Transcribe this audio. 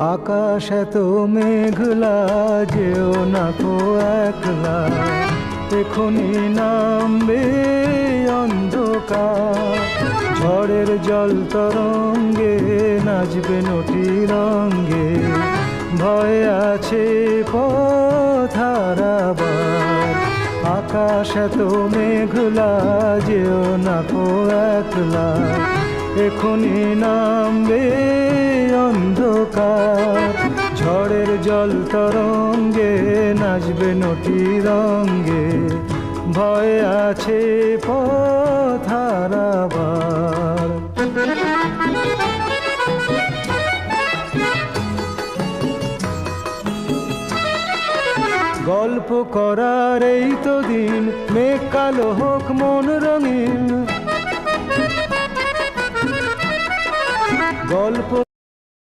আকাশ এত মেঘলা, যেও না কো একলা, এখনি নামবে অন্ধকার। ঝড়ের জল তরঙ্গে নাচবে নটি রঙ্গে, ভয় আছে পথ হারাবার। আকাশ এত মেঘলা, যেও না কো একলা, এখনি নামবে অন্ধকার। ঝড়ের জল তরঙ্গে নাচবে নটি রঙ্গে, ভয় আছে পথ হারাবার। গল্প করার এই তো দিন, মেঘ কালো হোক মন রঙিন। গল্প